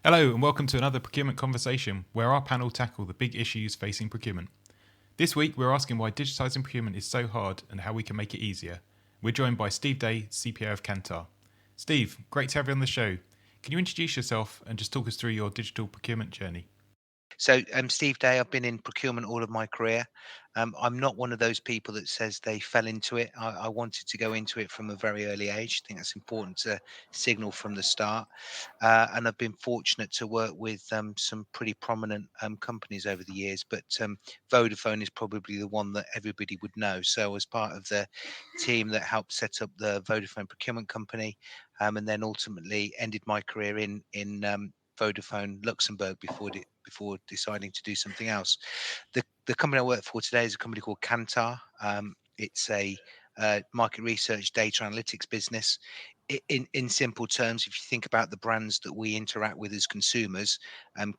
Hello and welcome to another procurement conversation where our panel tackle the big issues facing procurement. This week we're asking why digitising procurement is so hard and how we can make it easier. We're joined by Steve Day, CPO of Kantar. Steve, great to have you on the show. Can you introduce yourself and just talk us through your digital procurement journey? So, Steve Day, I've been in procurement all of my career. I'm not one of those people that says they fell into it. I wanted to go into it from a very early age. I think that's important to signal from the start. And I've been fortunate to work with some pretty prominent companies over the years. But Vodafone is probably the one that everybody would know. So, I was part of the team that helped set up the Vodafone procurement company, and then ultimately ended my career in Vodafone Luxembourg before deciding to do something else. The company I work for today is a company called Kantar. It's a market research data analytics business. In simple terms, if you think about the brands that we interact with as consumers,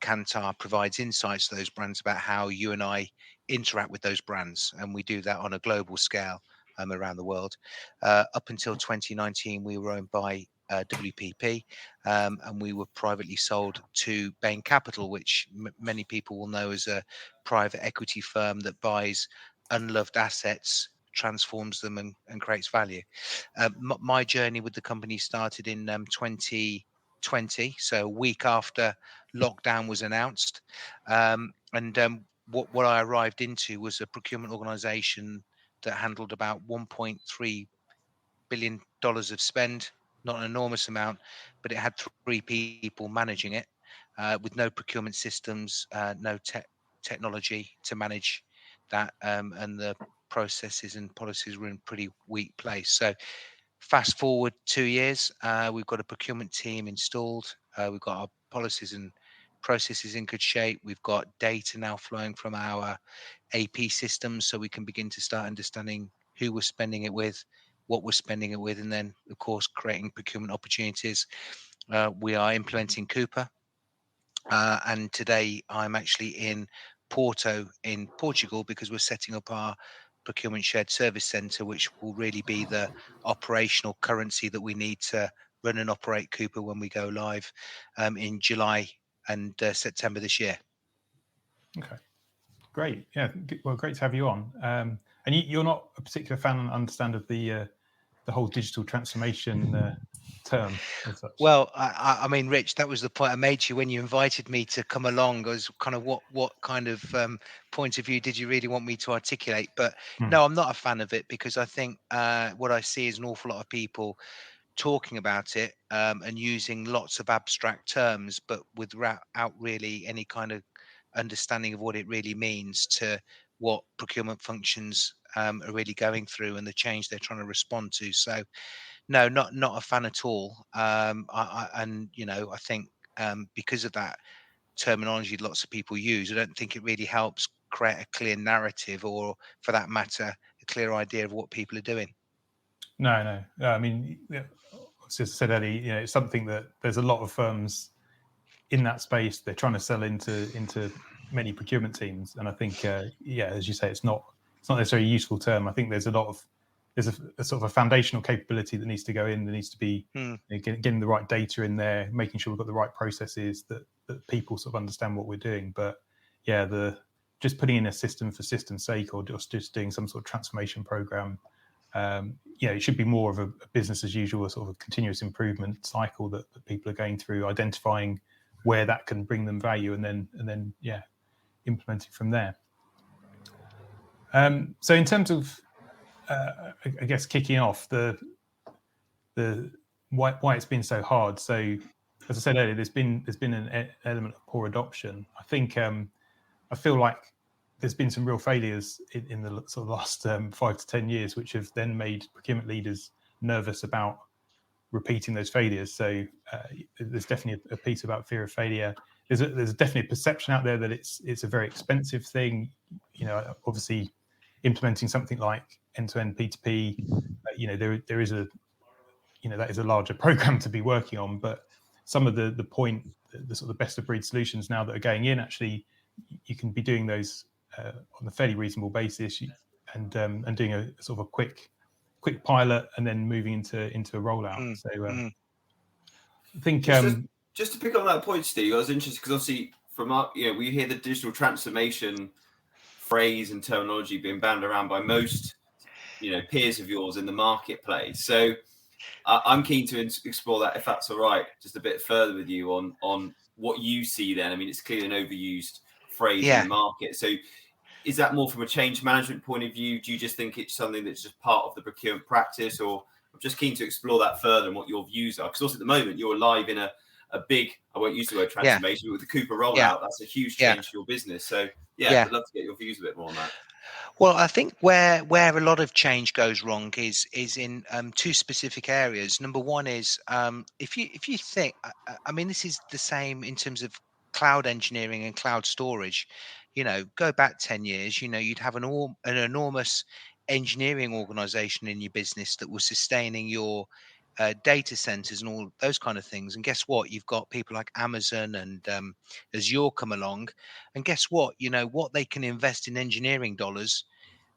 Kantar provides insights to those brands about how you and I interact with those brands, and we do that on a global scale around the world. Up until 2019, we were owned by WPP, and we were privately sold to Bain Capital, which many people will know as a private equity firm that buys unloved assets, transforms them, and creates value. My journey with the company started in 2020, so a week after lockdown was announced. What I arrived into was a procurement organization that handled about $1.3 billion of spend, not an enormous amount, but it had three people managing it with no procurement systems, no technology to manage that, and the processes and policies were in pretty weak place. So fast forward 2 years, we've got a procurement team installed. We've got our policies and processes in good shape. We've got data now flowing from our AP systems, so we can begin to start understanding who we're spending it with, what we're spending it with, and then, of course, creating procurement opportunities. We are implementing Cooper, and today I'm actually in Porto in Portugal because we're setting up our procurement shared service center, which will really be the operational currency that we need to run and operate Cooper when we go live in July and September this year. Okay, great. Yeah, well, great to have you on. And you're not a particular fan, I understand, of the whole digital transformation term as such. Well, I mean, Rich, that was the point I made to you when you invited me to come along. Was kind of what kind of point of view did you really want me to articulate? But Hmm. no, I'm not a fan of it because I think what I see is an awful lot of people talking about it and using lots of abstract terms, but without really any kind of understanding of what it really means to what procurement functions are really going through and the change they're trying to respond to. So no, not a fan at all. And I think because of that terminology lots of people use, I don't think it really helps create a clear narrative, or for that matter, a clear idea of what people are doing. No. I mean, yeah, as I said earlier, it's something that there's a lot of firms in that space. They're trying to sell into many procurement teams, and I think, as you say, it's not necessarily a useful term. I think there's a sort of a foundational capability that needs to go in. There needs to be Hmm. getting the right data in there, making sure we've got the right processes that people sort of understand what we're doing. But yeah, the just putting in a system for system's sake, or just doing some sort of transformation program. It should be more of a business as usual, a sort of a continuous improvement cycle that people are going through, identifying where that can bring them value, and then implementing from there. So in terms of, I guess, kicking off the why it's been so hard. So as I said earlier, there's been an element of poor adoption. I think I feel like there's been some real failures in the sort of last 5 to 10 years, which have then made procurement leaders nervous about repeating those failures. So there's definitely a piece about fear of failure. There's definitely a perception out there that it's a very expensive thing. Obviously, implementing something like end-to-end P2P, there is that is a larger program to be working on. But some of the sort of best of breed solutions now that are going in, actually, you can be doing those on a fairly reasonable basis, and doing a sort of a quick pilot and then moving into a rollout. Mm, So mm. I think Is this Just to pick on that point, Steve, I was interested because obviously from our, we hear the digital transformation phrase and terminology being bandied around by most, peers of yours in the marketplace. So I'm keen to explore that, if that's all right, just a bit further with you on what you see then. I mean, it's clearly an overused phrase in the market. So is that more from a change management point of view? Do you just think it's something that's just part of the procurement practice? Or I'm just keen to explore that further and what your views are. Because also at the moment, you're live in a big, I won't use the word transformation, but with the Cooper rollout, that's a huge change to your business. So I'd love to get your views a bit more on that. Well, I think where a lot of change goes wrong is in two specific areas. Number one is if you think, I mean, this is the same in terms of cloud engineering and cloud storage. Go back 10 years, you'd have an enormous engineering organization in your business that was sustaining your data centers and all those kind of things. And guess what? You've got people like Amazon and Azure come along, and guess what? What they can invest in engineering dollars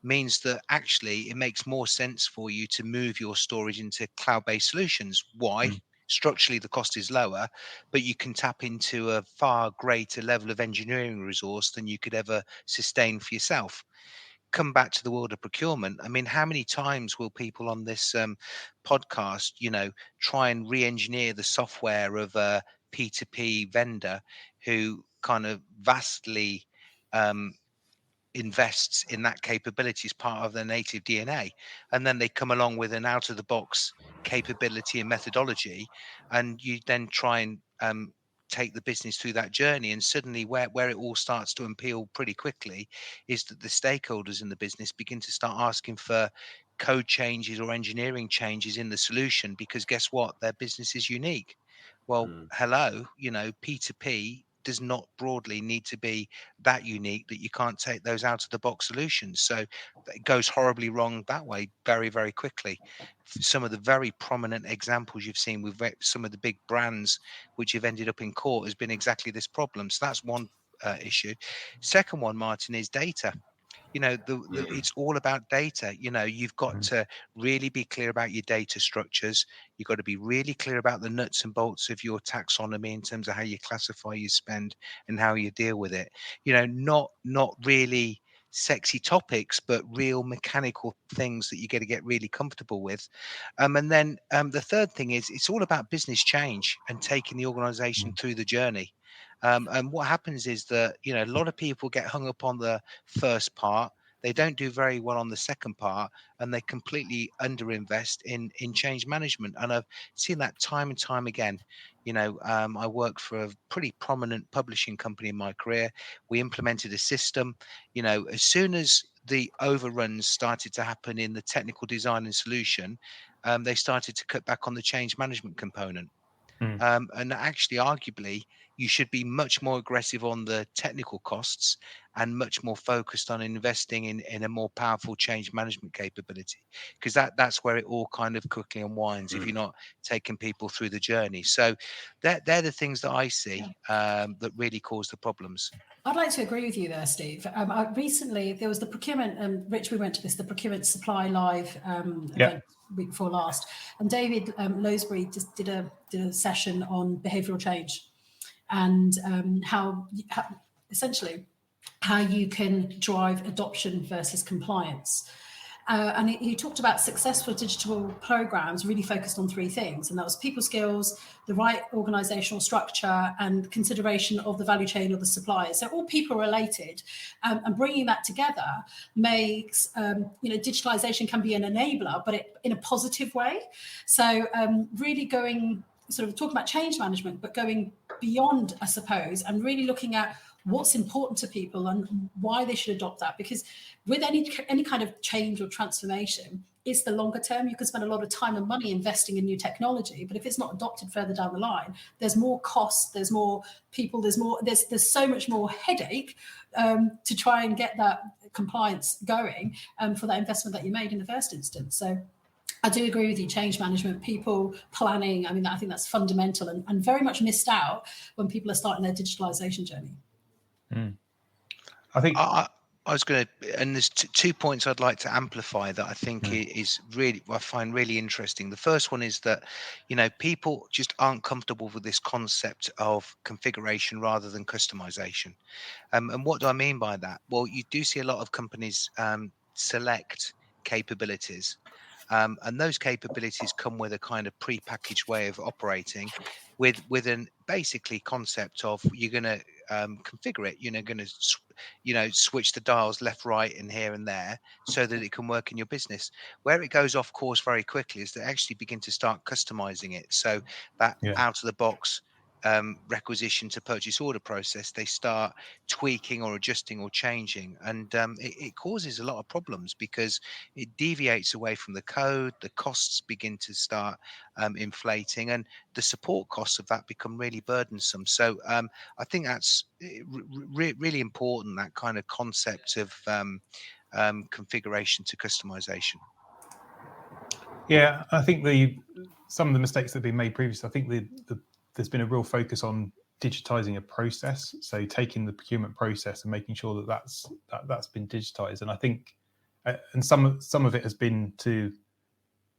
means that actually it makes more sense for you to move your storage into cloud-based solutions. Why? Structurally, the cost is lower, but you can tap into a far greater level of engineering resource than you could ever sustain for yourself. Come back to the world of procurement. I mean, how many times will people on this podcast, try and re-engineer the software of a P2P vendor who kind of vastly invests in that capability as part of their native DNA, and then they come along with an out-of-the-box capability and methodology, and you then try and take the business through that journey, and suddenly where it all starts to impeel pretty quickly is that the stakeholders in the business begin to start asking for code changes or engineering changes in the solution, because guess what, their business is unique. Well, hello, P2P does not broadly need to be that unique that you can't take those out of the box solutions. So it goes horribly wrong that way very, very quickly. Some of the very prominent examples you've seen with some of the big brands which have ended up in court has been exactly this problem. So that's one issue. Second one, Martin, is data. It's all about data. You've got to really be clear about your data structures. You've got to be really clear about the nuts and bolts of your taxonomy in terms of how you classify your spend and how you deal with it. Not really sexy topics, but real mechanical things that you got to get really comfortable with. And then the third thing is it's all about business change and taking the organization through the journey. And what happens is that, a lot of people get hung up on the first part. They don't do very well on the second part, and they completely underinvest in change management. And I've seen that time and time again. I worked for a pretty prominent publishing company in my career. We implemented a system. As soon as the overruns started to happen in the technical design and solution, they started to cut back on the change management component. And actually, arguably, you should be much more aggressive on the technical costs and much more focused on investing in a more powerful change management capability, because that's where it all kind of quickly unwinds if you're not taking people through the journey. So they're the things that I see that really cause the problems. I'd like to agree with you there, Steve. Recently, there was the procurement, Rich, we went to the procurement supply live event week before last, and David Lowsbury just did a session on behavioural change and how essentially how you can drive adoption versus compliance. And he talked about successful digital programs really focused on three things, and that was people skills, the right organizational structure, and consideration of the value chain or the suppliers. So all people related, and bringing that together makes, digitalization can be an enabler, but in a positive way. So really going, sort of talking about change management, but going beyond, I suppose, and really looking at what's important to people and why they should adopt that. Because with any kind of change or transformation, it's the longer term. You can spend a lot of time and money investing in new technology, but if it's not adopted further down the line, there's more cost, there's more people, there's so much more headache to try and get that compliance going for that investment that you made in the first instance. So I do agree with you, change management, people planning. I mean, I think that's fundamental and very much missed out when people are starting their digitalization journey. I think I was going to, and there's 2 points I'd like to amplify that I think is really, I find really interesting. The first one is that, people just aren't comfortable with this concept of configuration rather than customization. And what do I mean by that? Well, you do see a lot of companies select capabilities. And those capabilities come with a kind of pre-packaged way of operating with an basically concept of you're going to configure it, going to switch the dials left, right, and here and there so that it can work in your business. Where it goes off course very quickly is to actually begin to start customizing it. So that out of the box requisition to purchase order process, they start tweaking or adjusting or changing, and it causes a lot of problems because it deviates away from the code. The costs begin to start inflating, and the support costs of that become really burdensome. So I think that's really important, that kind of concept of configuration to customization. Yeah, I think some of the mistakes that have been made previously, I think there's been a real focus on digitizing a process, so taking the procurement process and making sure that's been digitized. And I think, and some of it has been to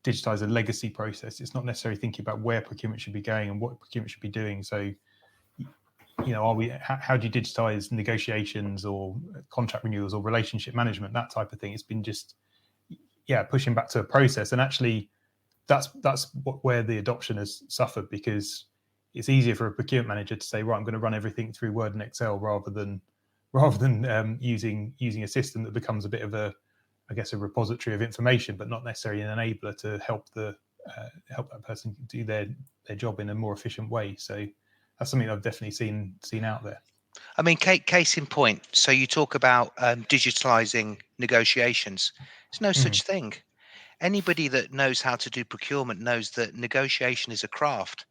digitize a legacy process. It's not necessarily thinking about where procurement should be going and what procurement should be doing. So, how do you digitize negotiations or contract renewals or relationship management, that type of thing? It's been just pushing back to a process, and actually that's where the adoption has suffered, because it's easier for a procurement manager to say, right, I'm going to run everything through Word and Excel rather than using a system that becomes a bit of a repository of information, but not necessarily an enabler to help that person do their job in a more efficient way. So that's something I've definitely seen out there. I mean, case in point. So you talk about digitalizing negotiations. There's no such thing. Anybody that knows how to do procurement knows that negotiation is a craft.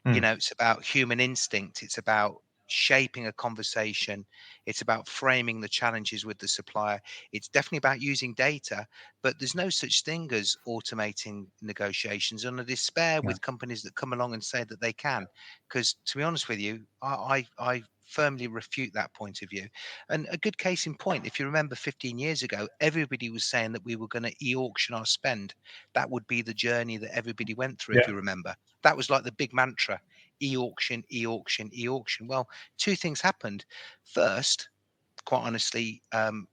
It's about human instinct. It's about shaping a conversation. It's about framing the challenges with the supplier. It's definitely about using data, but there's no such thing as automating negotiations. And I despair with companies that come along and say that they can, because to be honest with you, I firmly refute that point of view. And a good case in point, if you remember 15 years ago, everybody was saying that we were going to e-auction our spend. That would be the journey that everybody went through, if you remember. That was like the big mantra: e-auction, e-auction, e-auction. Well, 2 things happened. First, quite honestly,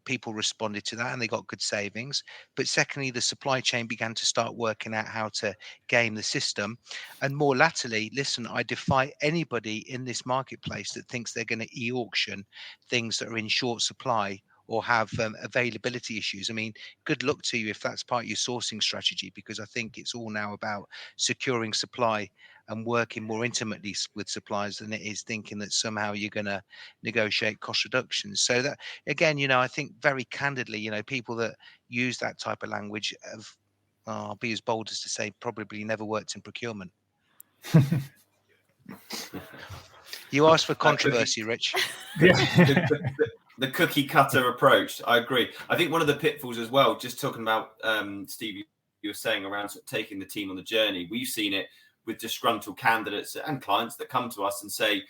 people responded to that and they got good savings. But secondly, the supply chain began to start working out how to game the system. And more latterly, listen, I defy anybody in this marketplace that thinks they're going to e-auction things that are in short supply or have availability issues. I mean, good luck to you if that's part of your sourcing strategy, because I think it's all now about securing supply and working more intimately with suppliers than it is thinking that somehow you're going to negotiate cost reductions. So that, again, I think very candidly, people that use that type of language have, I'll be as bold as to say, probably never worked in procurement. You asked for controversy, Rich. The cookie cutter approach. I agree. I think one of the pitfalls as well, just talking about, Steve, you were saying around sort of taking the team on the journey. We've seen it with disgruntled candidates and clients that come to us and say,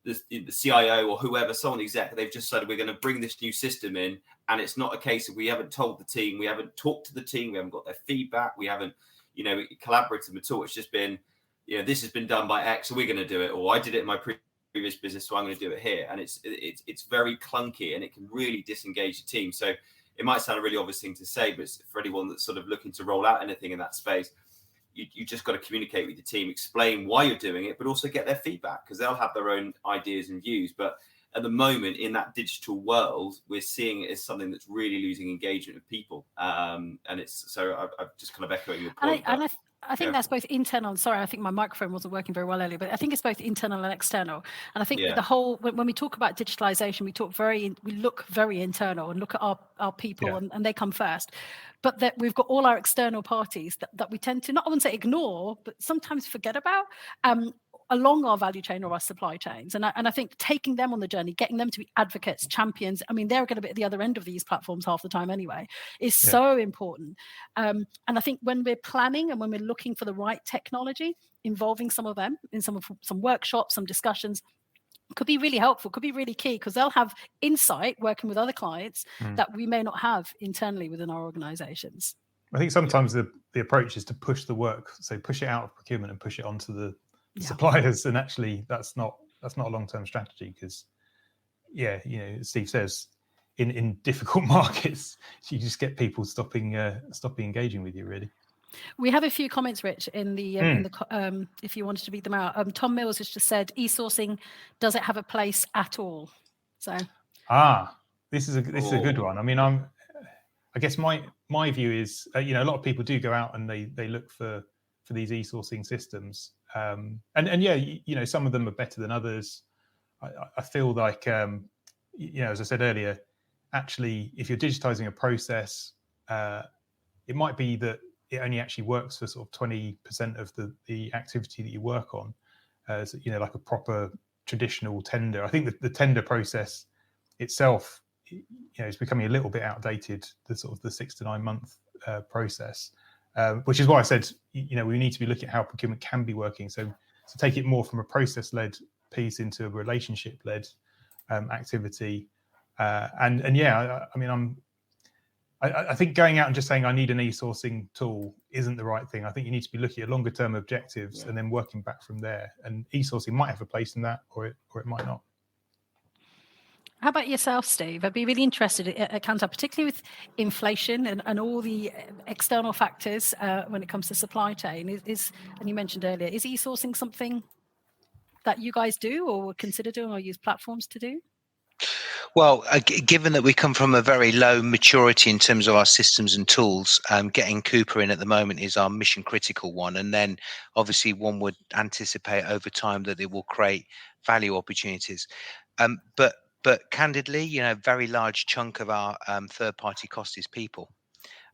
the CIO or whoever, someone exec, they've just said, we're going to bring this new system in. And it's not a case of we haven't told the team, we haven't talked to the team, we haven't got their feedback, we haven't, collaborated at all. It's just been, this has been done by X, so we're going to do it. Or I did it in my previous business, so I'm going to do it here. And it's very clunky and it can really disengage the team. So it might sound a really obvious thing to say, but for anyone that's sort of looking to roll out anything in that space, you just got to communicate with the team, explain why you're doing it, but also get their feedback, because they'll have their own ideas and views. But at the moment, in that digital world, we're seeing it as something that's really losing engagement with people. And it's so I'm just kind of echoing your point. I think that's both internal. Sorry, I think my microphone wasn't working very well earlier, but I think it's both internal and external. And I think the whole, when we talk about digitalization, we look very internal and look at our people and they come first. But that we've got all our external parties that we tend to, not I wouldn't say ignore, but sometimes forget about along our value chain or our supply chains. And I think taking them on the journey, getting them to be advocates, champions, I mean, they're going to be at the other end of these platforms half the time anyway, is so important. And I think when we're planning and when we're looking for the right technology, involving some of them in some workshops, some discussions, could be really helpful, could be really key, because they'll have insight working with other clients that we may not have internally within our organizations. I think sometimes the approach is to push the work, so push it out of procurement and push it onto the suppliers, and actually that's not a long-term strategy, because as Steve says, in difficult markets, you just get people stopping engaging with you, really. We have a few comments, Rich, in the if you wanted to read them out. Tom Mills has just said, e-sourcing, does it have a place at all? So this is a good one. I mean, I guess my view is, a lot of people do go out and they look for these e-sourcing systems, and some of them are better than others. I feel like as I said earlier, actually, if you're digitizing a process, it might be that it only actually works for sort of 20% of the activity that you work on, like a proper traditional tender. I think that the tender process itself, is becoming a little bit outdated, the sort of the 6 to 9 month process, which is why I said, we need to be looking at how procurement can be working. So take it more from a process-led piece into a relationship-led activity. I think going out and just saying I need an e-sourcing tool isn't the right thing. I think you need to be looking at longer term objectives and then working back from there. And e-sourcing might have a place in that, or it might not. How about yourself, Steve? I'd be really interested at Kantar, particularly with inflation and all the external factors when it comes to supply chain. And you mentioned earlier, is e-sourcing something that you guys do or consider doing or use platforms to do? Well, given that we come from a very low maturity in terms of our systems and tools, getting Cooper in at the moment is our mission critical one. And then obviously one would anticipate over time that it will create value opportunities. But candidly, a very large chunk of our third party cost is people.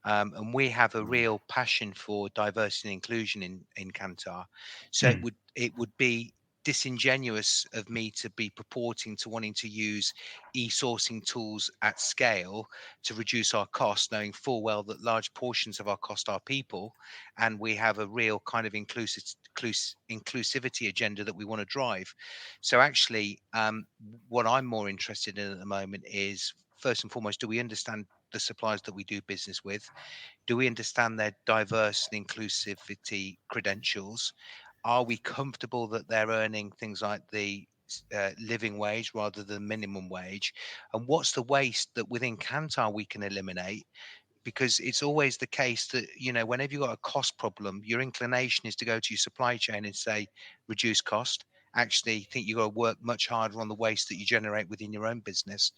And we have a real passion for diversity and inclusion in Kantar. So it would be disingenuous of me to be purporting to wanting to use e-sourcing tools at scale to reduce our costs, knowing full well that large portions of our cost are people, and we have a real kind of inclusivity agenda that we want to drive. So actually, what I'm more interested in at the moment is, first and foremost, do we understand the suppliers that we do business with? Do we understand their diverse and inclusivity credentials? Are we comfortable that they're earning things like the living wage rather than minimum wage? And what's the waste that within Kantar we can eliminate? Because it's always the case that, whenever you've got a cost problem, your inclination is to go to your supply chain and say, reduce cost. Actually, think you've got to work much harder on the waste that you generate within your own business.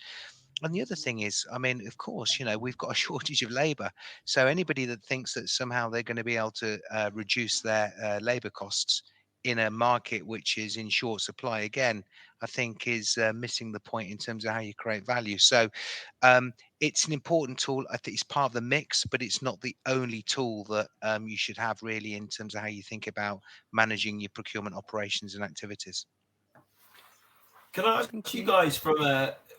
And the other thing is, of course, we've got a shortage of labor. So anybody that thinks that somehow they're going to be able to reduce their labor costs in a market which is in short supply, again, I think is missing the point in terms of how you create value. So it's an important tool. I think it's part of the mix, but it's not the only tool that you should have really in terms of how you think about managing your procurement operations and activities. Can I ask you guys, from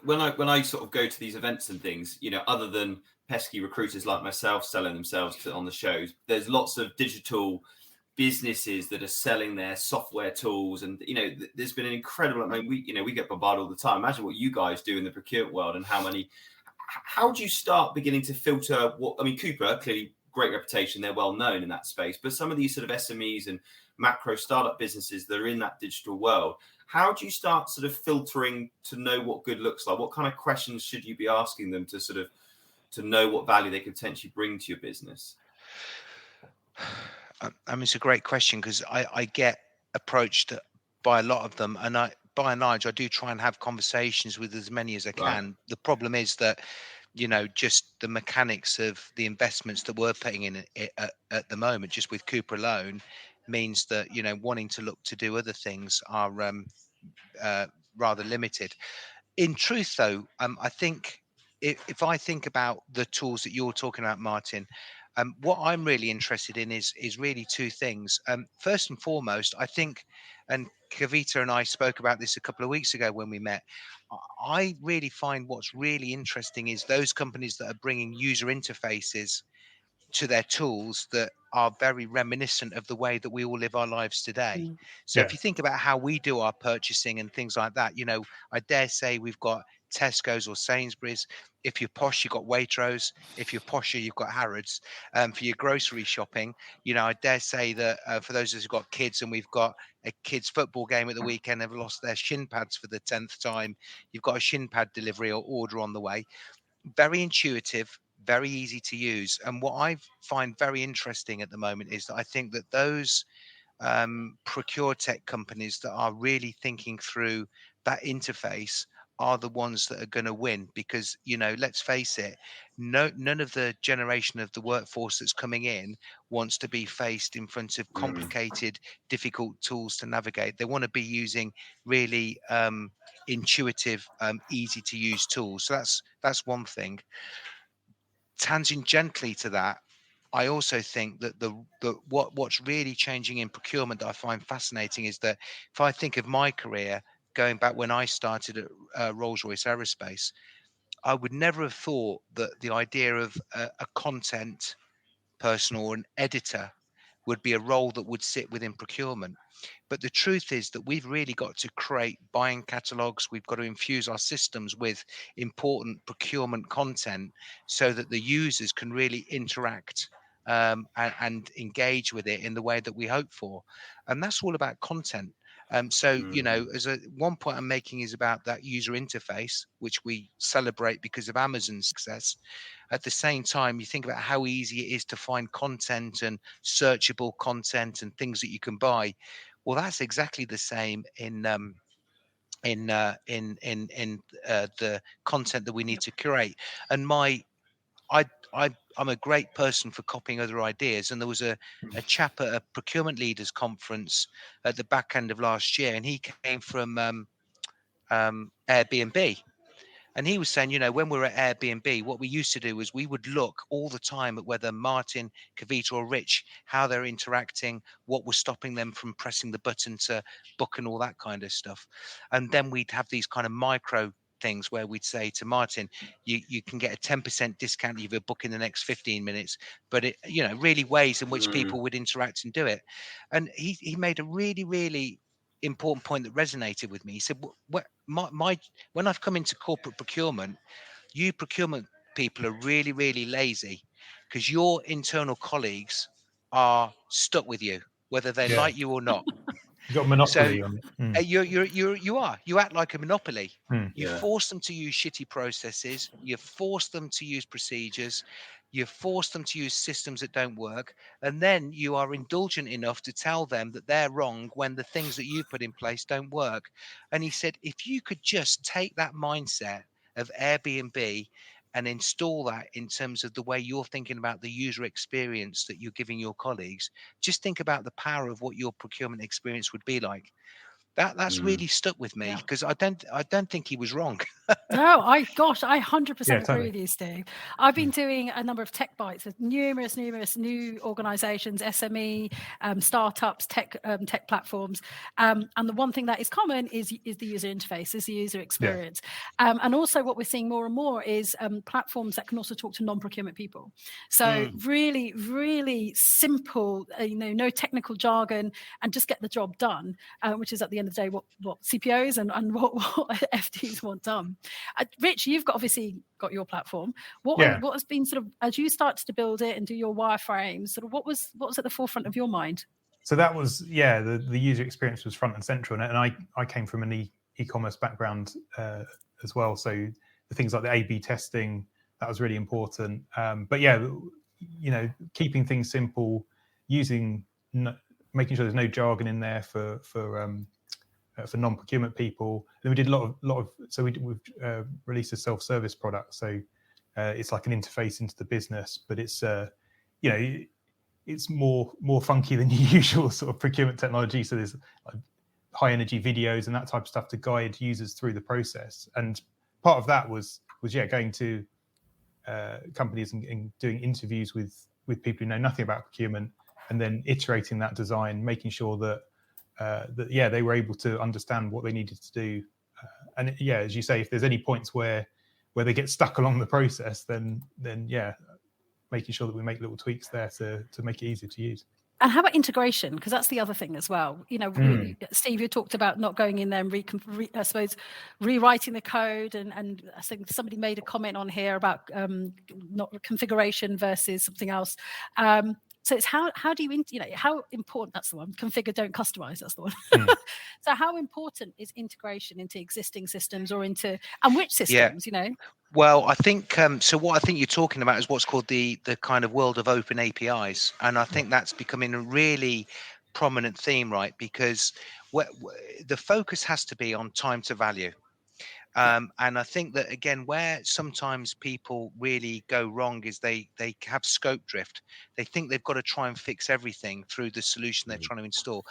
when I sort of go to these events and things, other than pesky recruiters like myself selling themselves on the shows, there's lots of digital businesses that are selling their software tools, and there's been an incredible. We get bombarded all the time. Imagine what you guys do in the procurement world, and how do you start beginning to filter what? Cooper, clearly great reputation, they're well known in that space, but some of these sort of SMEs and macro startup businesses that are in that digital world, how do you start sort of filtering to know what good looks like? What kind of questions should you be asking them to know what value they could potentially bring to your business? It's a great question, because I get approached by a lot of them, and by and large I do try and have conversations with as many as I can. Right. The problem is that just the mechanics of the investments that we're putting in at the moment, just with Cooper alone, means that wanting to look to do other things are rather limited. In truth, though, I think if I think about the tools that you're talking about, Martin, what I'm really interested in is really two things. First and foremost, I think, and Kavita and I spoke about this a couple of weeks ago when we met, I really find what's really interesting is those companies that are bringing user interfaces to their tools that are very reminiscent of the way that we all live our lives today. So Yeah. if you think about how we do our purchasing and things like that, you know, I dare say we've got Tesco's or Sainsbury's. If you're posh, you've got Waitrose. If you're posher, you've got Harrods. For your grocery shopping, you know, I dare say that for those of us who've got kids and we've got a kids football game at the weekend, they've lost their shin pads for the 10th time, you've got a shin pad delivery or order on the way. Very intuitive, very easy to use. And what I find very interesting at the moment is that I think that those procure tech companies that are really thinking through that interface are the ones that are going to win, because, you know, let's face it, none of the generation of the workforce that's coming in wants to be faced in front of complicated, difficult tools to navigate. They want to be using really intuitive, easy to use tools. So that's one thing. Tangentially to that, I also think that what's really changing in procurement that I find fascinating is that if I think of my career going back when I started at Rolls-Royce Aerospace, I would never have thought that the idea of a content person or an editor would be a role that would sit within procurement. But the truth is that we've really got to create buying catalogs. We've got to infuse our systems with important procurement content so that the users can really interact and engage with it in the way that we hope for. And that's all about content. You know, one point I'm making is about that user interface, which we celebrate because of Amazon's success. At the same time, you think about how easy it is to find content and searchable content and things that you can buy. Well, that's exactly the same in the content that we need to curate. And I'm a great person for copying other ideas. And there was a chap at a procurement leaders conference at the back end of last year, and he came from Airbnb. And he was saying, you know, when we were at Airbnb, what we used to do was we would look all the time at whether Martin, Kavita or Rich, how they're interacting, what was stopping them from pressing the button to book and all that kind of stuff. And then we'd have these kind of micro things where we'd say to Martin, you can get a 10% discount if you book in the next 15 minutes. But it, you know, really ways in which people would interact and do it. And he made a really, really important point that resonated with me. He said, when I've come into corporate procurement, you procurement people are really, really lazy because your internal colleagues are stuck with you, whether they like you or not. You got a monopoly on it. You act like a monopoly. You Yeah. force them to use shitty processes. You force them to use procedures. You force them to use systems that don't work. And then you are indulgent enough to tell them that they're wrong when the things that you put in place don't work. And he said, if you could just take that mindset of Airbnb and install that in terms of the way you're thinking about the user experience that you're giving your colleagues, just think about the power of what your procurement experience would be like. That's really stuck with me because I don't think he was wrong. No, I 100% Yeah, agree totally. with you, Steve. I've been doing a number of tech bites with numerous new organizations, SME, startups, tech platforms. And the one thing that is common is the user interface, is the user experience. And also what we're seeing more and more is platforms that can also talk to non-procurement people. So really, really simple, no technical jargon, and just get the job done, which is at the end of the day what CPOs and what FDs want done. Rich, you've obviously got your platform. What has been sort of, as you started to build it and do your wireframes, sort of what was at the forefront of your mind? So that was the user experience was front and central, and I came from an e-commerce background as well. So the things like the A/B testing, that was really important. But keeping things simple, making sure there's no jargon in there for non-procurement people. Then we did a lot of so we've released a self-service product. So it's like an interface into the business, but it's it's more funky than your usual sort of procurement technology. So there's like high energy videos and that type of stuff to guide users through the process. And part of that was going to companies and doing interviews with people who know nothing about procurement, and then iterating that design, making sure that they were able to understand what they needed to do. As you say, if there's any points where they get stuck along the process, then making sure that we make little tweaks there to make it easier to use. And how about integration? Because that's the other thing as well. Steve, you talked about not going in there and I suppose rewriting the code, and I think somebody made a comment on here about not configuration versus something else. So it's how do you how important, that's the one, configure, don't customize, that's the one. So how important is integration into existing systems or into, and which systems, Well, I think so. What I think you're talking about is what's called the kind of world of open APIs, and I think that's becoming a really prominent theme, right? Because the focus has to be on time to value, and I think that again, where sometimes people really go wrong is they have scope drift. They think they've got to try and fix everything through the solution they're trying to install.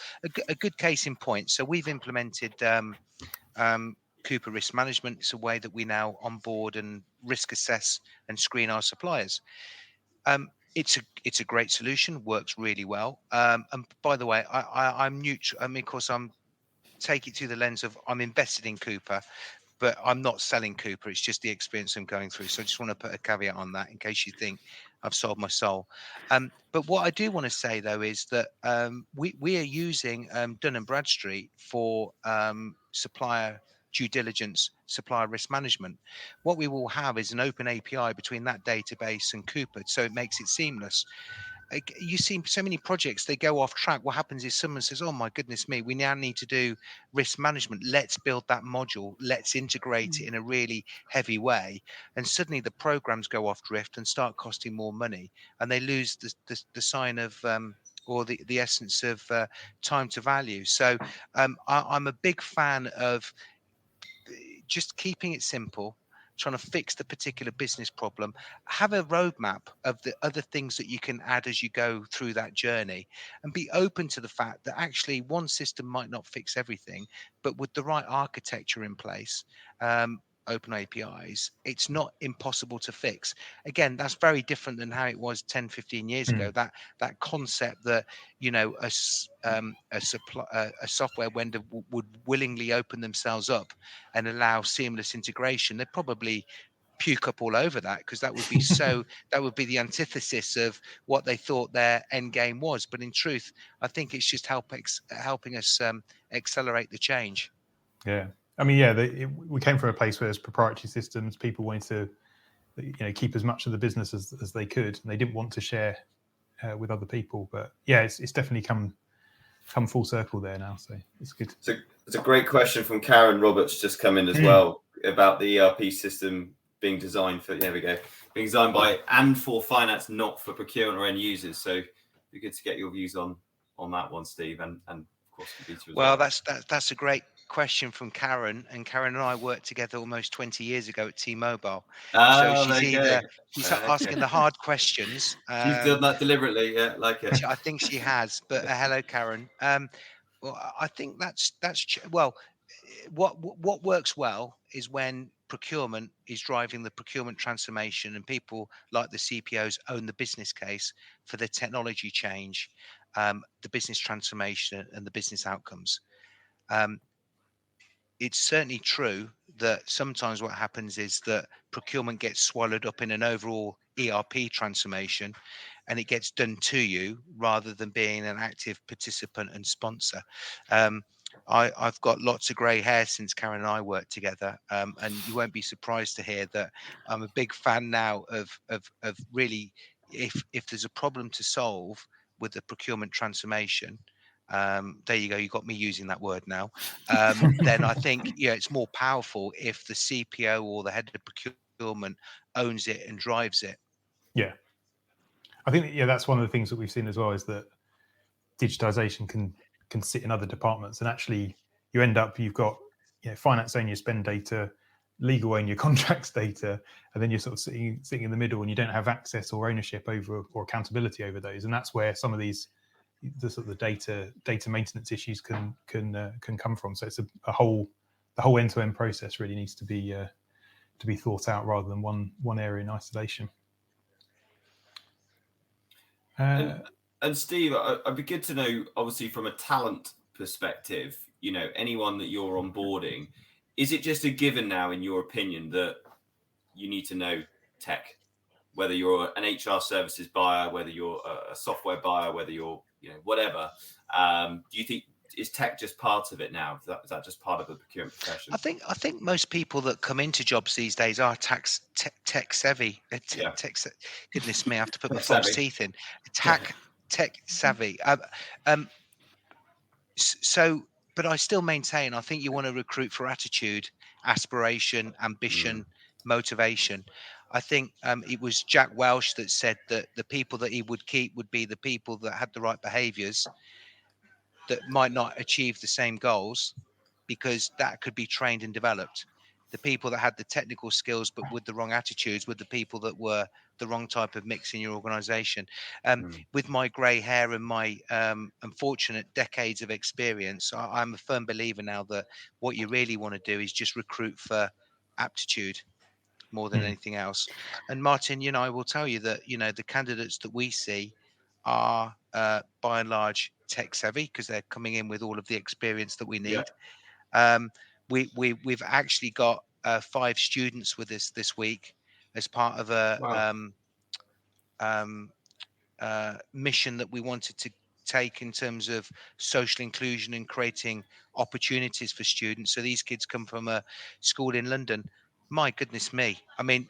A good case in point. So we've implemented. Cooper Risk Management. It's a way that we now onboard and risk assess and screen our suppliers. It's a great solution, works really well. And by the way, I'm neutral. I mean, of course, take it through the lens of I'm invested in Cooper, but I'm not selling Cooper. It's just the experience I'm going through. So I just want to put a caveat on that in case you think I've sold my soul. But what I do want to say, though, is that we are using Dun & Bradstreet for supplier due diligence, supplier risk management. What we will have is an open API between that database and Cooper, so it makes it seamless. You see so many projects, they go off track. What happens is someone says, oh my goodness me, we now need to do risk management. Let's build that module. Let's integrate it in a really heavy way. And suddenly the programs go off drift and start costing more money. And they lose the sign of or the essence of time to value. So I'm a big fan of just keeping it simple, trying to fix the particular business problem, have a roadmap of the other things that you can add as you go through that journey, and be open to the fact that actually one system might not fix everything, but with the right architecture in place, open APIs, it's not impossible to fix. Again, that's very different than how it was 10, 15 years ago. That concept that, a software vendor would willingly open themselves up and allow seamless integration, they'd probably puke up all over that, because that would be that would be the antithesis of what they thought their end game was. But in truth, I think it's just helping us accelerate the change. Yeah. I mean, we came from a place where there's proprietary systems. People wanted to, keep as much of the business as they could, and they didn't want to share with other people. But yeah, it's definitely come full circle there now, so it's good. So it's a great question from Karen Roberts just come in as well about the ERP system being designed for. There we go, being designed by and for finance, not for procurement or end users. So it'd be good to get your views on that one, Steve, and of course Kavita as well. That's a great question from Karen, and Karen and I worked together almost 20 years ago at T-Mobile. So she's asking the hard questions. She's done that deliberately, yeah, like it. I think she has. But hello, Karen. Well, I think that's well. What works well is when procurement is driving the procurement transformation, and people like the CPOs own the business case for the technology change, the business transformation, and the business outcomes. It's certainly true that sometimes what happens is that procurement gets swallowed up in an overall ERP transformation, and it gets done to you rather than being an active participant and sponsor. I've got lots of grey hair since Karen and I worked together, and you won't be surprised to hear that I'm a big fan now of really, if there's a problem to solve with the procurement transformation, there you go, you got me using that word now, then I think it's more powerful if the CPO or the head of procurement owns it and drives it. Yeah, I think that's one of the things that we've seen as well, is that digitisation can sit in other departments, and actually you've got finance own your spend data, legal own your contracts data, and then you're sort of sitting in the middle, and you don't have access or ownership over or accountability over those, and that's where some of the sort of the data maintenance issues can come from. So it's the whole end-to-end process really needs to be thought out rather than one area in isolation. And Steve, I'd be good to know, obviously from a talent perspective, anyone that you're onboarding, is it just a given now, in your opinion, that you need to know tech? whether you're an HR services buyer, whether you're a software buyer, whether you're, whatever. Do you think, is tech just part of it now? Is that just part of the procurement profession? I think most people that come into jobs these days are tech savvy. Goodness me, I have to put my false teeth in. Tech savvy. So, but I still maintain, I think you want to recruit for attitude, aspiration, ambition, motivation. I think it was Jack Welch that said that the people that he would keep would be the people that had the right behaviors, that might not achieve the same goals, because that could be trained and developed. The people that had the technical skills but with the wrong attitudes were the people that were the wrong type of mix in your organization. With my grey hair and my unfortunate decades of experience, I'm a firm believer now that what you really want to do is just recruit for aptitude more than anything else. And Martin, I will tell you that, the candidates that we see are by and large tech savvy, because they're coming in with all of the experience that we need. We've actually got 5 students with us this week as part of a mission that we wanted to take in terms of social inclusion and creating opportunities for students. So these kids come from a school in London. My goodness me. I mean,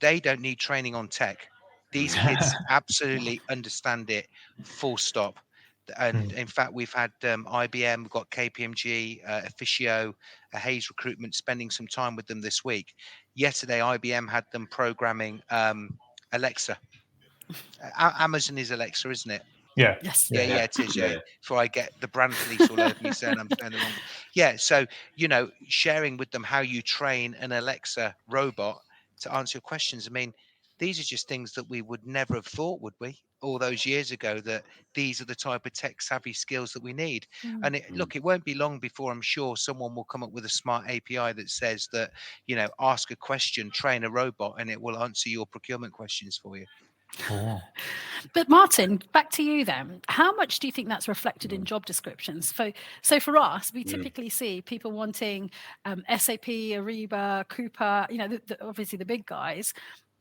they don't need training on tech. These kids absolutely understand it, full stop. And in fact, we've had IBM, we've got KPMG, Officio, Hayes Recruitment, spending some time with them this week. Yesterday, IBM had them programming Alexa. Amazon is Alexa, isn't it? Yeah. Yes. Yeah, it is. Yeah. Before I get the brand police all over me saying I'm saying the wrong. Yeah. So, sharing with them how you train an Alexa robot to answer your questions. I mean, these are just things that we would never have thought, would we, all those years ago, that these are the type of tech savvy skills that we need. And look, it won't be long before I'm sure someone will come up with a smart API that says that, ask a question, train a robot, and it will answer your procurement questions for you. Oh. But Martin, back to you then. How much do you think that's reflected in job descriptions? So for us, we typically see people wanting SAP, Ariba, Coupa, obviously the big guys.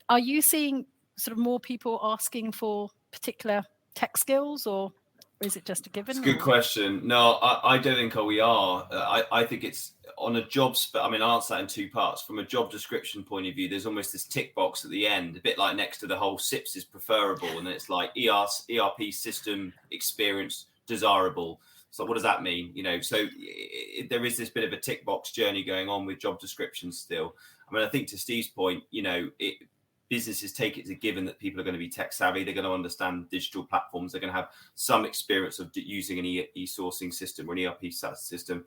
Are you seeing sort of more people asking for particular tech skills, or is it just a given? It's a good question. No, I don't think we are. I think it's on a job I'll answer that in 2 parts. From a job description point of view, there's almost this tick box at the end, a bit like next to the whole SIPs is preferable, and it's like ERP system experience desirable. So what does that mean? So there is this bit of a tick box journey going on with job descriptions still. I think to Steve's point, businesses take it as a given that people are going to be tech savvy. They're going to understand digital platforms. They're going to have some experience of using an e-sourcing system or an ERP system.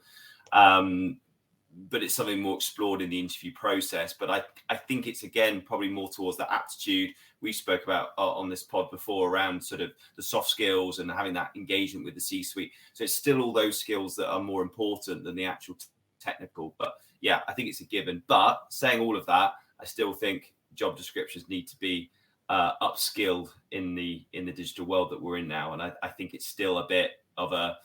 But it's something more explored in the interview process. But I think it's, again, probably more towards that aptitude we spoke about on this pod before, around sort of the soft skills and having that engagement with the C-suite. So it's still all those skills that are more important than the actual technical. But yeah, I think it's a given. But saying all of that, I still think job descriptions need to be upskilled in the digital world that we're in now. And I think it's still a bit of a,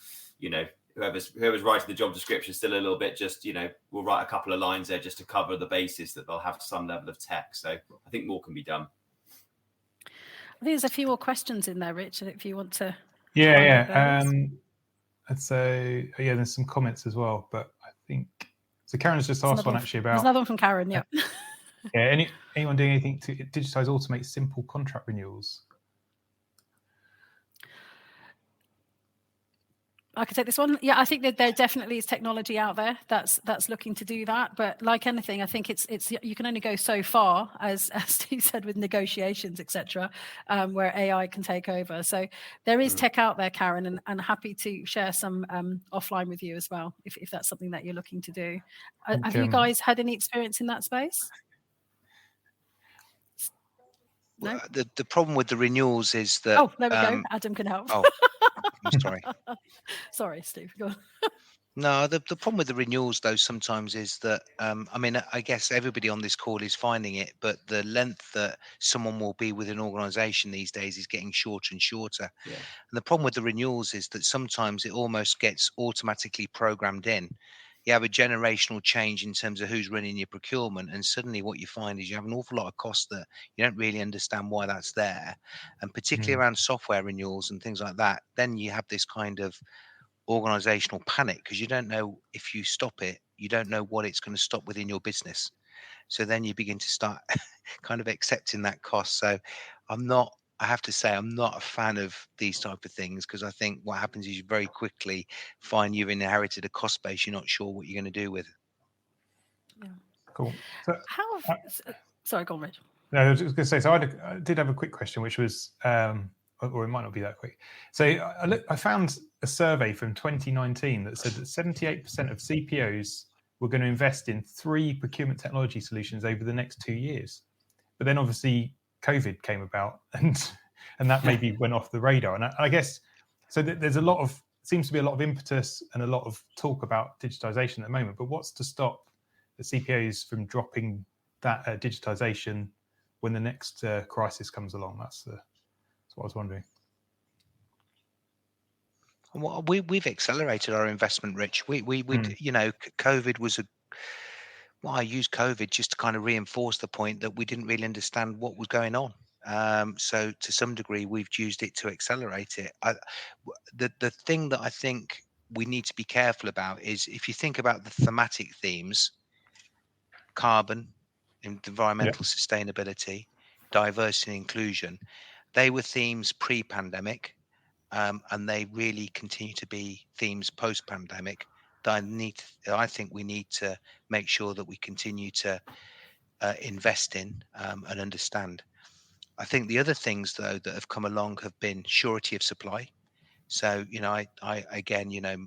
whoever's writing the job description, still a little bit just, we'll write a couple of lines there just to cover the basis that they'll have some level of tech. So I think more can be done. I think there's a few more questions in there, Rich, if you want to. Yeah. And so, there's some comments as well, but I think, so Karen's just asked one actually about. There's another one from Karen, yeah. Yeah, anyone doing anything to digitize, automate simple contract renewals? I could take this one. Yeah, I think that there definitely is technology out there that's looking to do that. But like anything, I think it's you can only go so far, as Steve said, with negotiations, etc., where AI can take over. So there is tech out there, Karen, and happy to share some offline with you as well, if that's something that you're looking to do. Have you guys had any experience in that space? No? Well, the problem with the renewals is that. Oh, there we go. Adam can help. Oh, I'm sorry. Sorry, Steve. Go on. No, the problem with the renewals, though, sometimes is that, I guess everybody on this call is finding it, but the length that someone will be with an organization these days is getting shorter and shorter. Yeah. And the problem with the renewals is that sometimes it almost gets automatically programmed in. you have a generational change in terms of who's running your procurement, and suddenly what you find is you have an awful lot of costs that you don't really understand why that's there, and particularly around software renewals and things like that. Then you have this kind of organizational panic because you don't know, if you stop it, you don't know what it's going to stop within your business. So then you begin to start kind of accepting that cost. So I have to say, I'm not a fan of these type of things, because I think what happens is you very quickly find you've inherited a cost base you're not sure what you're going to do with. Yeah. Cool. So, Sorry, go on, Rich. no, I was just going to say, so I did have a quick question, which was, or it might not be that quick. So I found a survey from 2019 that said that 78% of CPOs were going to invest in 3 procurement technology solutions over the next 2 years. But then obviously COVID came about, and that maybe went off the radar. And I guess, so there's seems to be a lot of impetus and a lot of talk about digitisation at the moment, but what's to stop the CPOs from dropping that digitisation when the next crisis comes along? That's what I was wondering. Well, we've accelerated our investment, Rich. We you know, COVID was I used COVID just to kind of reinforce the point that we didn't really understand what was going on. So to some degree, we've used it to accelerate it. The thing that I think we need to be careful about is, if you think about the thematic themes: carbon, environmental sustainability, diversity and inclusion, they were themes pre-pandemic, and they really continue to be themes post-pandemic. I think we need to make sure that we continue to invest in and understand. I think the other things, though, that have come along have been surety of supply. So, you know, I again, you know,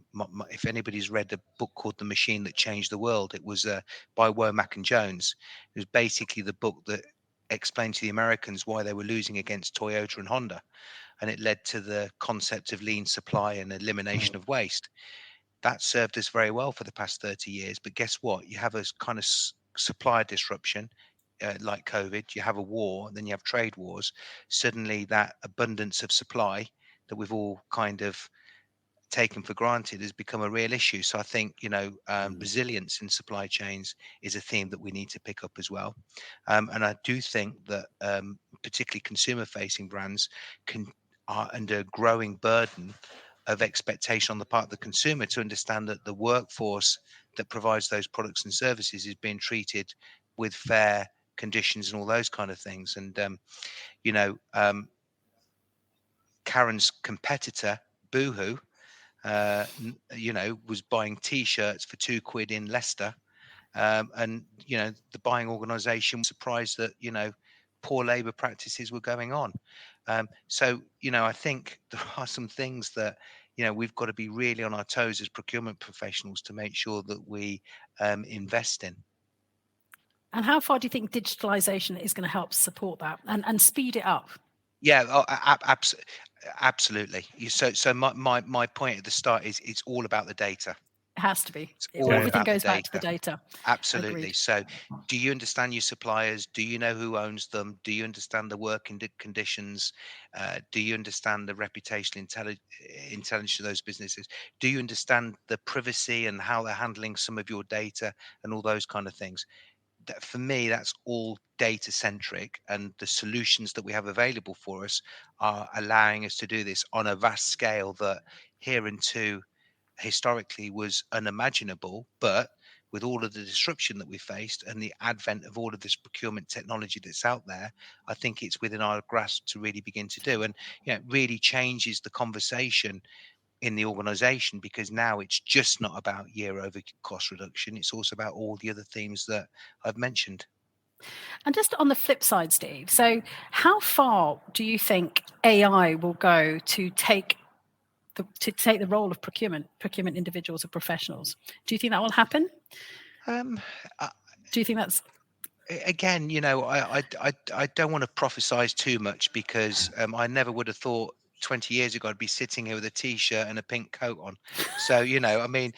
if anybody's read a book called The Machine That Changed the World, it was by Womack and Jones. It was basically the book that explained to the Americans why they were losing against Toyota and Honda, and it led to the concept of lean supply and elimination of waste. That served us very well for the past 30 years. But guess what? You have a kind of supply disruption, like COVID, you have a war, and then you have trade wars. Suddenly that abundance of supply that we've all kind of taken for granted has become a real issue. So I think, you know, resilience in supply chains is a theme that we need to pick up as well. And I do think that particularly consumer facing brands are under a growing burden of expectation on the part of the consumer to understand that the workforce that provides those products and services is being treated with fair conditions and all those kind of things. And you know, Karen's competitor Boohoo, you know, was buying T-shirts for £2 in Leicester, and you know, the buying organisation was surprised that, you know, poor labour practices were going on. So, you know, I think there are some things that, you know, we've got to be really on our toes as procurement professionals to make sure that we invest in. And how far do you think digitalisation is going to help support that and speed it up? Yeah, absolutely. So my point at the start is, it's all about the data. It has to be. Everything goes back to the data. Absolutely. Agreed. So do you understand your suppliers? Do you know who owns them? Do you understand the working conditions? Do you understand the reputational intelligence of those businesses? Do you understand the privacy and how they're handling some of your data and all those kind of things? For me, that's all data centric, and the solutions that we have available for us are allowing us to do this on a vast scale that hereunto historically was unimaginable. But with all of the disruption that we faced and the advent of all of this procurement technology that's out there, I think it's within our grasp to really begin to do. And, you know, it really changes the conversation in the organization, because now it's just not about year over cost reduction. It's also about all the other themes that I've mentioned. And just on the flip side, Steve, so how far do you think AI will go to take the role of procurement individuals or professionals? Do you think that will happen? Do you think that's... Again, you know, I don't want to prophesize too much, because I never would have thought 20 years ago I'd be sitting here with a t-shirt and a pink coat on. So, you know, I mean,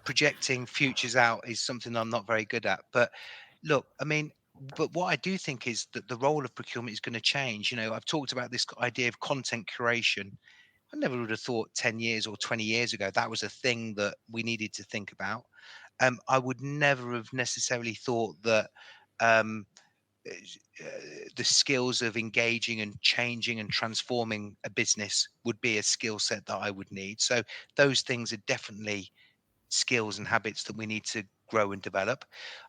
projecting futures out is something I'm not very good at. But look, I mean, but what I do think is that the role of procurement is going to change. You know, I've talked about this idea of content curation. I never would have thought 10 years or 20 years ago that was a thing that we needed to think about. I would never have necessarily thought that um, the skills of engaging and changing and transforming a business would be a skill set that I would need. So those things are definitely skills and habits that we need to grow and develop.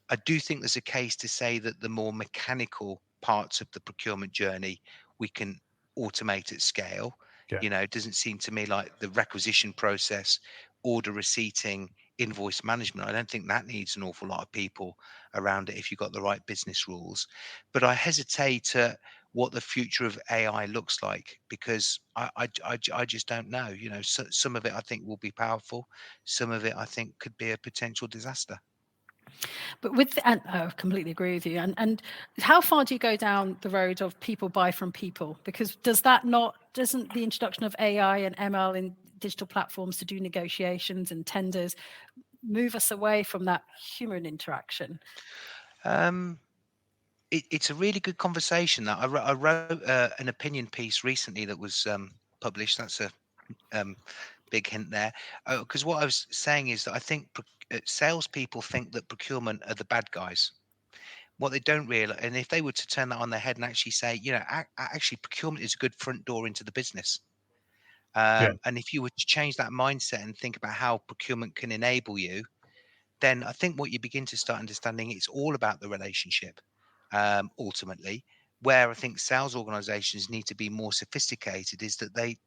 I do think there's a case to say that the more mechanical parts of the procurement journey we can automate at scale. Yeah. It doesn't seem to me like the requisition process, order receipting, invoice management. I don't think that needs an awful lot of people around it if you've got the right business rules. But I hesitate at what the future of AI looks like, because I just don't know. So, some of it I think will be powerful. Some of it I think could be a potential disaster. But and I completely agree with you. And how far do you go down the road of people buy from people? Because doesn't the introduction of AI and ML in digital platforms to do negotiations and tenders move us away from that human interaction? It's a really good conversation. That I wrote an opinion piece recently that was published. That's a big hint there, because what I was saying is that I think salespeople think that procurement are the bad guys. What they don't realize, and if they were to turn that on their head and actually say, actually procurement is a good front door into the business. And if you were to change that mindset and think about how procurement can enable you, then I think what you begin to start understanding, it's all about the relationship, ultimately. Where I think sales organizations need to be more sophisticated is that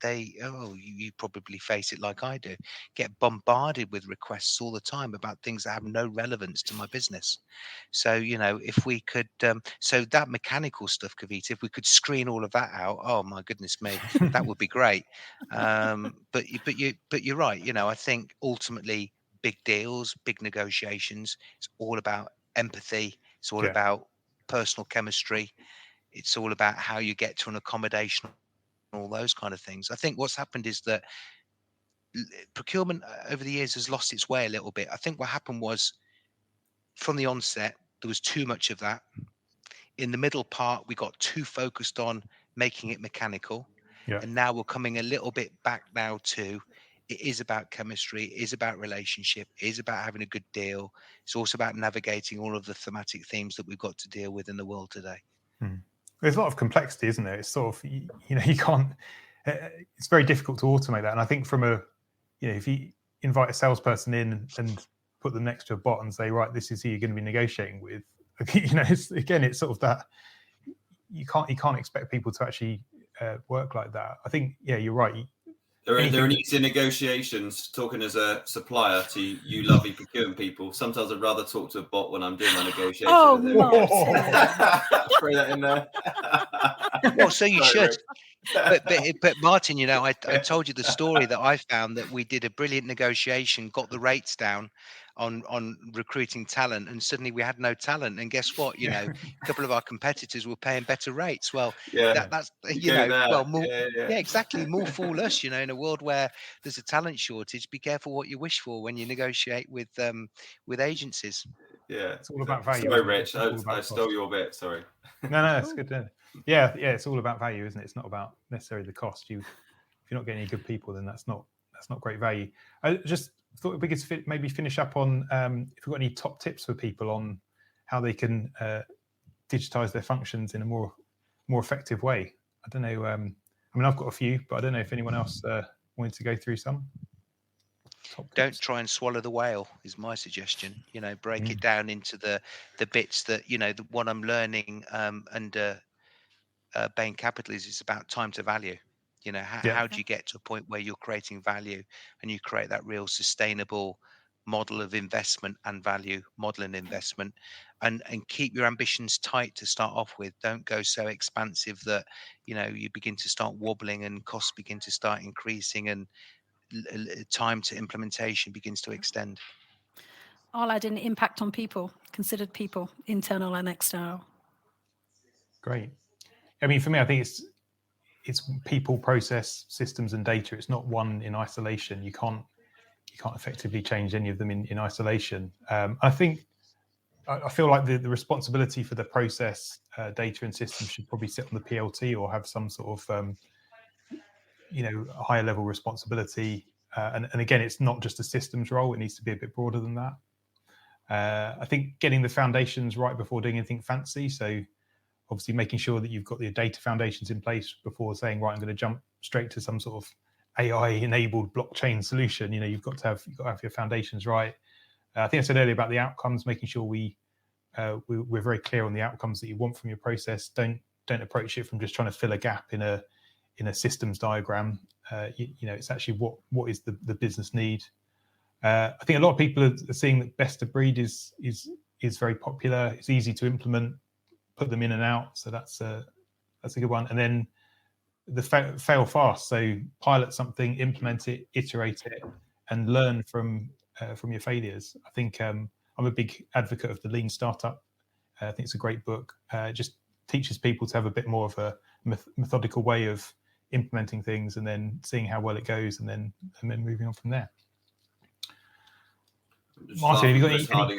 you probably face it like I do, get bombarded with requests all the time about things that have no relevance to my business. So, if we could, so that mechanical stuff, Kavita, if we could screen all of that out, oh my goodness me, that would be great. But you're right. I think ultimately big deals, big negotiations, it's all about empathy. It's all about personal chemistry. It's all about how you get to an accommodation, all those kind of things. I think what's happened is that procurement over the years has lost its way a little bit. I think what happened was, from the onset, there was too much of that. In the middle part, we got too focused on making it mechanical. Yeah. And now we're coming a little bit back now to, it is about chemistry, it is about relationship, it is about having a good deal. It's also about navigating all of the thematic themes that we've got to deal with in the world today. There's a lot of complexity, isn't there? It's sort of, you can't, it's very difficult to automate that. And I think if you invite a salesperson in and put them next to a bot and say, right, this is who you're going to be negotiating with, it's sort of that, you can't expect people to actually work like that. I think, you're right. There are easy negotiations. Talking as a supplier to you lovely procurement people, sometimes I'd rather talk to a bot when I'm doing my negotiation. Oh, Throw that in there. Well, so you should. But Martin, I told you the story that I found, that we did a brilliant negotiation, got the rates down on recruiting talent, and suddenly we had no talent. And guess what? A couple of our competitors were paying better rates. Well, that's exactly, more fool us. In a world where there's a talent shortage, be careful what you wish for when you negotiate with agencies. Yeah, it's all about value. Sorry, Rich, I stole your bit. Sorry. No, that's good. Yeah, it's all about value, isn't it? It's not about necessarily the cost. If you're not getting any good people, then that's not great value. I just thought we could maybe finish up on if we've got any top tips for people on how they can digitize their functions in a more effective way. I don't know. I've got a few, but I don't know if anyone else wanted to go through some. Don't try and swallow the whale is my suggestion. Break it down into the bits that, what I'm learning under Bain Capital is about time to value. How do you get to a point where you're creating value and you create that real sustainable model of investment and value, model and investment, and keep your ambitions tight to start off with. Don't go so expansive that, you begin to start wobbling and costs begin to start increasing and time to implementation begins to extend. I'll add in impact on people, considered people, internal and external. Great. For me, I think it's people, process, systems, and data. It's not one in isolation. You can't effectively change any of them in isolation. I feel like the responsibility for the process, data, and systems should probably sit on the PLT or have some sort of higher level responsibility. And again, it's not just a systems role. It needs to be a bit broader than that. I think getting the foundations right before doing anything fancy. So obviously making sure that you've got the data foundations in place before saying, right, I'm going to jump straight to some sort of AI-enabled blockchain solution. You've got to have your foundations right. I think I said earlier about the outcomes, making sure we're very clear on the outcomes that you want from your process. Don't approach it from just trying to fill a gap in a systems diagram. It's actually what is the business need. I think a lot of people are seeing that best of breed is very popular. It's easy to implement, put them in and out. So that's a good one. And then the fail fast. So pilot something, implement it, iterate it, and learn from your failures. I think I'm a big advocate of the Lean Startup. I think it's a great book. It just teaches people to have a bit more of a methodical way of implementing things and then seeing how well it goes and then moving on from there. Martin, have you got any?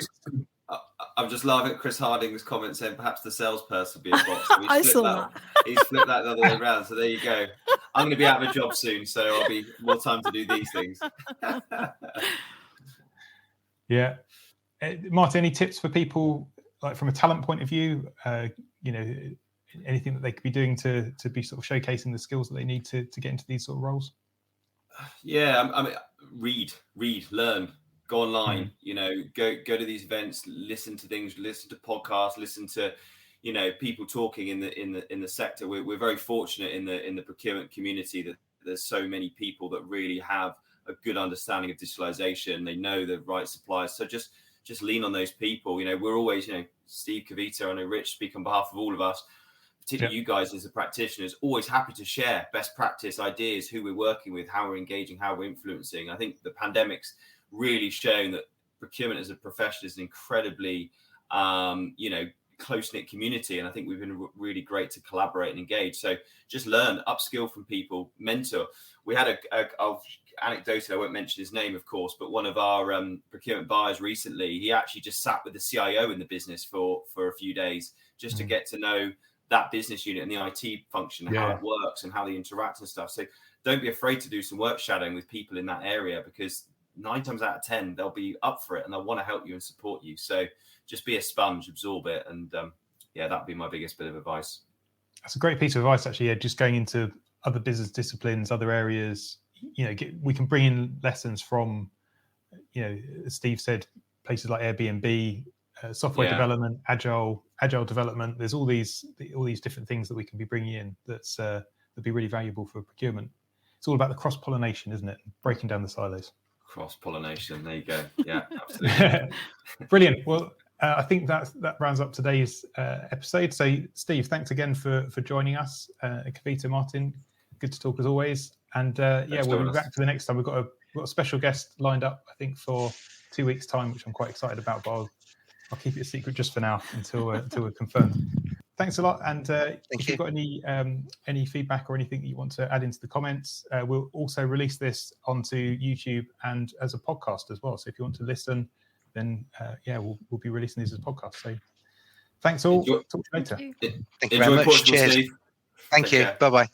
I'm just laughing at Chris Harding's comment saying perhaps the salesperson will be a bot. So I saw that. He's flipped that the other way around. So there you go. I'm going to be out of a job soon, so I'll be more time to do these things. Yeah. Martin, any tips for people, like from a talent point of view, anything that they could be doing to be sort of showcasing the skills that they need to get into these sort of roles? Yeah, I mean, read, learn, go online, go to these events, listen to things, listen to podcasts, listen to, people talking in the sector. We're very fortunate in the procurement community that there's so many people that really have a good understanding of digitalization. They know the right suppliers. So just lean on those people. We're always, Steve, Kavita, I know Rich speak on behalf of all of us, particularly you guys as the practitioners, always happy to share best practice ideas, who we're working with, how we're engaging, how we're influencing. I think the pandemic's really shown that procurement as a profession is an incredibly, close-knit community. And I think we've been really great to collaborate and engage. So just learn, upskill from people, mentor. We had I'll anecdotal, I won't mention his name, of course, but one of our procurement buyers recently, he actually just sat with the CIO in the business for a few days just to get to know that business unit and the IT function, and how it works and how they interact and stuff. So don't be afraid to do some work shadowing with people in that area, because 9 times out of 10, they'll be up for it and they'll want to help you and support you. So just be a sponge, absorb it. And that'd be my biggest bit of advice. That's a great piece of advice, actually. Yeah, just going into other business disciplines, other areas, we can bring in lessons from, as Steve said, places like Airbnb, software development, agile development. There's all these different things that we can be bringing in that'd be really valuable for procurement. It's all about the cross-pollination, isn't it? Breaking down the silos. Cross-pollination. There you go. Yeah, absolutely. Brilliant. Well, I think that rounds up today's episode. So, Steve, thanks again for joining us. Kavita, Martin, good to talk as always. And we'll be back to the next time. We've got a special guest lined up, I think, for 2 weeks' time, which I'm quite excited about. But I'll keep it a secret just for now until we're confirmed. Thanks a lot. And if you've got any feedback or anything that you want to add into the comments, we'll also release this onto YouTube and as a podcast as well. So if you want to listen, then we'll be releasing these as podcasts. So thanks all. Talk to you later. Thank you very much. Cheers. Thank you. Bye-bye.